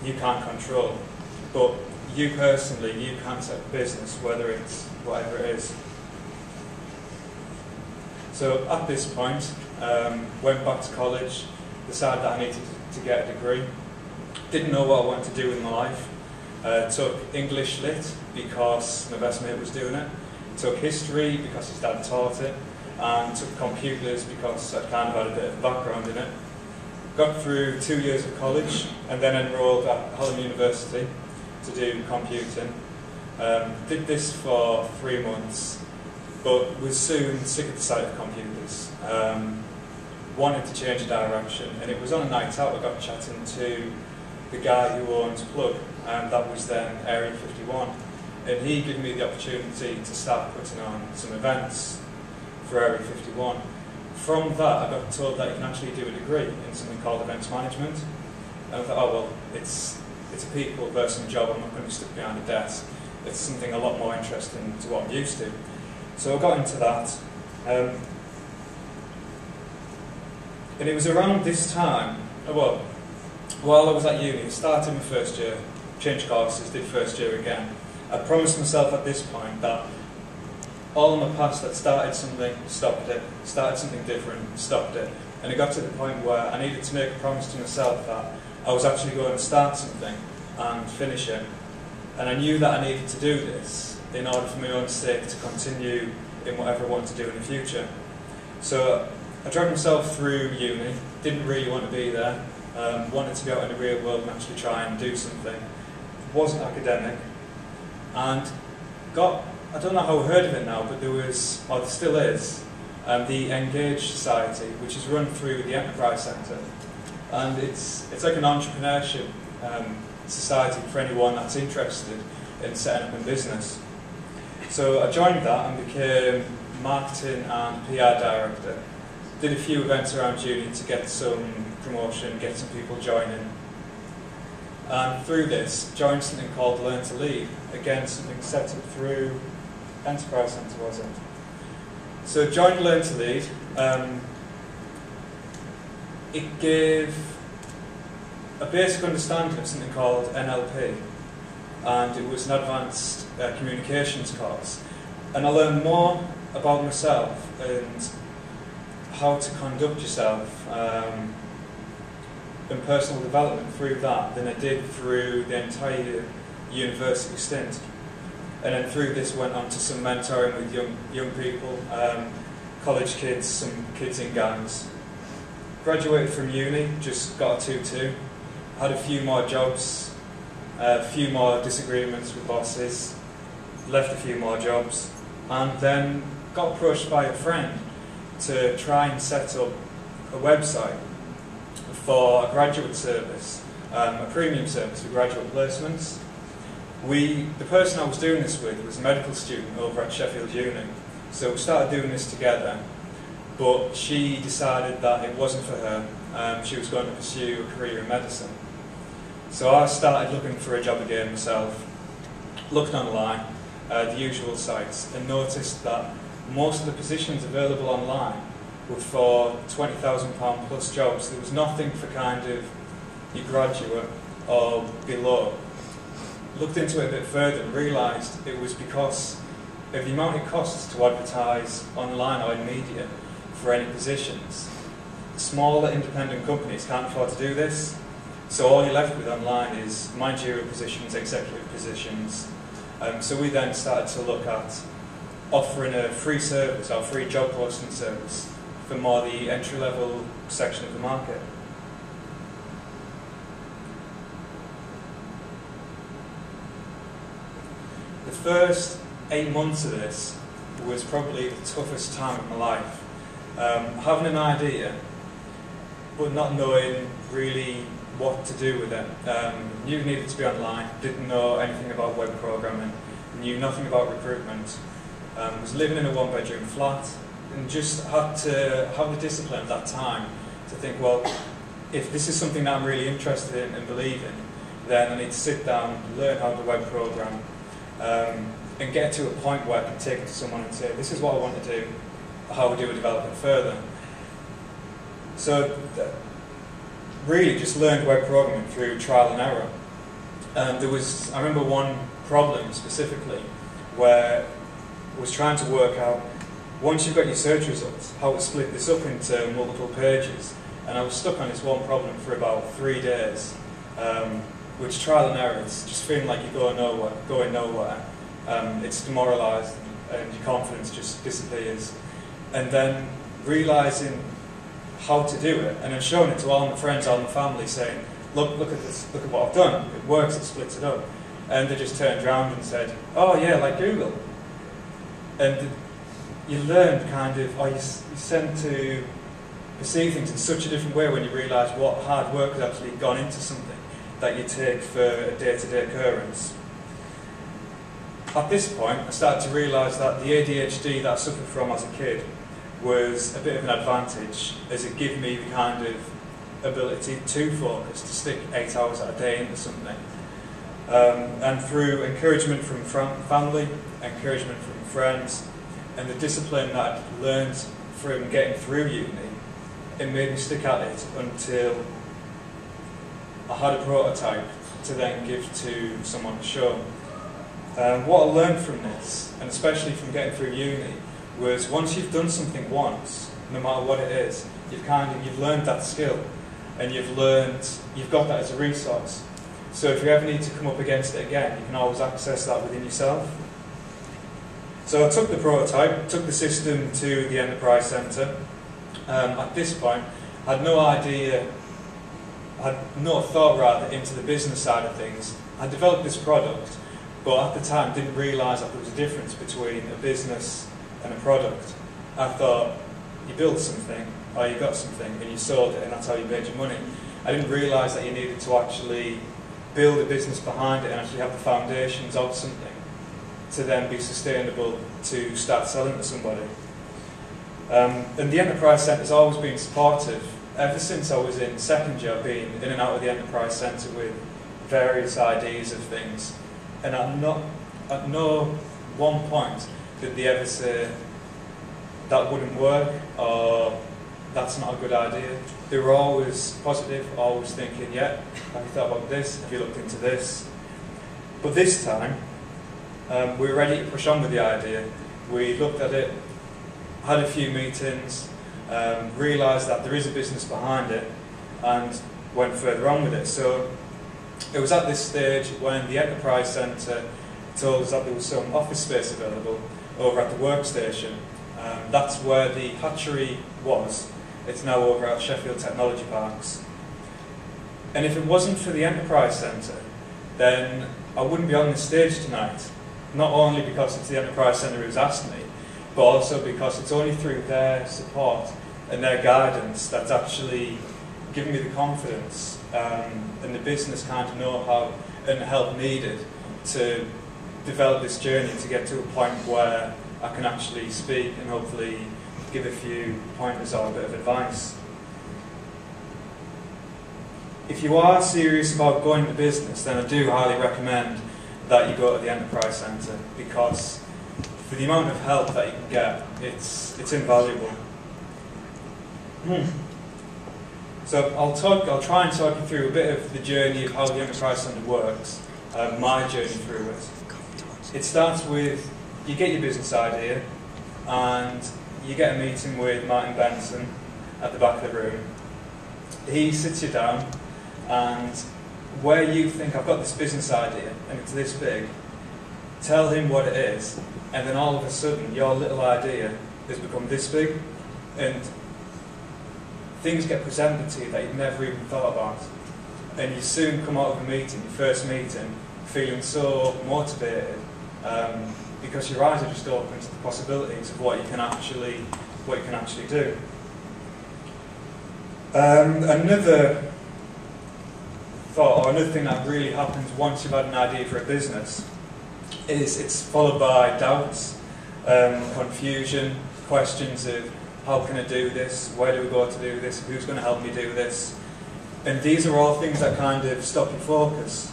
you can't control. But you personally, you can set a business, whether it's whatever it is. So at this point, went back to college, decided that I needed to get a degree. Didn't know what I wanted to do with my life. Took English Lit because my best mate was doing it. Took history because his dad taught it. And took computers because I kind of had a bit of background in it. Got through 2 years of college and then enrolled at Alumni University to do computing. Did this for 3 months, but was soon sick of the sight of computers. Wanted to change direction, and it was on a night out I got chatting to the guy who owns Plug, and that was then Area 51. And he gave me the opportunity to start putting on some events for Area 51. From that, I got told that you can actually do a degree in something called events management. And I thought, oh well, it's a people person job, I'm not going to be stuck behind a desk. It's something a lot more interesting to what I'm used to. So I got into that. And it was around this time, well, while I was at uni, started my first year, changed courses, did first year again. I promised myself at this point that all in my past I'd started something, stopped it, started something different, stopped it. And it got to the point where I needed to make a promise to myself that I was actually going to start something and finish it. And I knew that I needed to do this in order for my own sake to continue in whatever I want to do in the future. So I dragged myself through uni, didn't really want to be there, wanted to go out in the real world and actually try and do something. Wasn't academic, and got, I don't know how I heard of it now, but there was, or there still is, the Engage Society, which is run through the Enterprise Centre. And it's like an entrepreneurship society for anyone that's interested in setting up a business. So I joined that and became marketing and PR director. Did a few events around uni to get some promotion, get some people joining. And through this, joined something called Learn to Lead. Again, something set up through Enterprise Centre, was it? So joined Learn to Lead. It gave a basic understanding of something called NLP, and it was an advanced communications course. And I learned more about myself and how to conduct yourself in personal development through that than I did through the entire university stint. And then through this went on to some mentoring with young people, college kids, some kids in gangs. Graduated from uni, just got a 2-2, had a few more jobs, a few more disagreements with bosses, left a few more jobs, and then got approached by a friend to try and set up a website for a graduate service, a premium service for graduate placements. The person I was doing this with was a medical student over at Sheffield Uni, so we started doing this together, but she decided that it wasn't for her. She was going to pursue a career in medicine. So I started looking for a job again myself, looked online, the usual sites, and noticed that most of the positions available online were for £20,000 plus jobs. There was nothing for kind of your graduate or below. Looked into it a bit further and realised it was because of the amount it costs to advertise online or in media for any positions. Smaller independent companies can't afford to do this, so all you're left with online is managerial positions, executive positions. So we then started to look at offering a free service or free job posting service for more the entry-level section of the market. The first 8 months of this was probably the toughest time of my life. Having an idea, but not knowing really what to do with it. Knew it needed to be online, didn't know anything about web programming, knew nothing about recruitment. Was living in a one-bedroom flat and just had to have the discipline at that time to think, well, if this is something that I'm really interested in and believe in, then I need to sit down, learn how to web program, and get to a point where I can take it to someone and say, this is what I want to do, how do we develop it further? So really just learned web programming through trial and error. I remember one problem specifically where I was trying to work out, once you've got your search results, how to split this up into multiple pages. And I was stuck on this one problem for about 3 days, which trial and error, it's just feeling like you're going nowhere. It's demoralised and your confidence just disappears. And then realising how to do it, and then showing it to all my friends, all my family, saying, look at this, look at what I've done, it works, it splits it up. And they just turned around and said, oh yeah, like Google. And you learn kind of, or you tend to perceive things in such a different way when you realise what hard work has actually gone into something that you take for a day-to-day occurrence. At this point, I started to realise that the ADHD that I suffered from as a kid was a bit of an advantage, as it gave me the kind of ability to focus, to stick 8 hours a day into something. And through encouragement from family, encouragement from friends, and the discipline that I'd learned from getting through uni, it made me stick at it until I had a prototype to then give to someone to show. What I learned from this, and especially from getting through uni, was once you've done something once, no matter what it is, you've learned that skill, and you've got that as a resource. So if you ever need to come up against it again, you can always access that within yourself. So I took the prototype, took the system to the Enterprise Centre. At this point, I had no idea, I had no thought into the business side of things. I developed this product, but at the time didn't realise that there was a difference between a business and a product. I thought, you built something, or you got something, and you sold it, and that's how you made your money. I didn't realise that you needed to actually build a business behind it and actually have the foundations of something to then be sustainable to start selling to somebody. And the Enterprise Centre has always been supportive. Ever since I was in second year, I've been in and out of the Enterprise Centre with various ideas of things. And at no one point did they ever say, that wouldn't work, or that's not a good idea. They were always positive, always thinking, yeah, have you thought about this? Have you looked into this? But this time, we were ready to push on with the idea. We looked at it, had a few meetings, realised that there is a business behind it, and went further on with it. So it was at this stage when the Enterprise Centre told us that there was some office space available over at the workstation. That's where the hatchery was. It's now over at Sheffield Technology Parks. And if it wasn't for the Enterprise Centre, then I wouldn't be on this stage tonight. Not only because it's the Enterprise Centre who's asked me, but also because it's only through their support and their guidance that's actually given me the confidence and the business kind of know-how and help needed to develop this journey to get to a point where I can actually speak and hopefully give a few pointers or a bit of advice. If you are serious about going into business, then I do highly recommend that you go to the Enterprise Centre, because for the amount of help that you can get, it's invaluable. So I'll try and talk you through a bit of the journey of how the Enterprise Centre works, my journey through it. It starts with, you get your business idea, and you get a meeting with Martin Benson at the back of the room. He sits you down, and where you think, I've got this business idea, and it's this big, tell him what it is, and then all of a sudden your little idea has become this big, and things get presented to you that you've never even thought about. And you soon come out of a meeting, your first meeting, feeling so motivated, because your eyes are just open to the possibilities of what you can actually do. Another thought, or another thing that really happens once you've had an idea for a business, is it's followed by doubts, confusion, questions of how can I do this, where do we go to do this, who's going to help me do this. And these are all things that kind of stop your focus.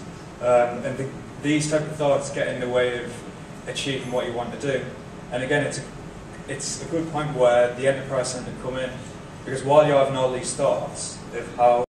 These type of thoughts get in the way of achieving what you want to do. And again, it's a good point where the Enterprise Centre come in, because while you're having all these thoughts of how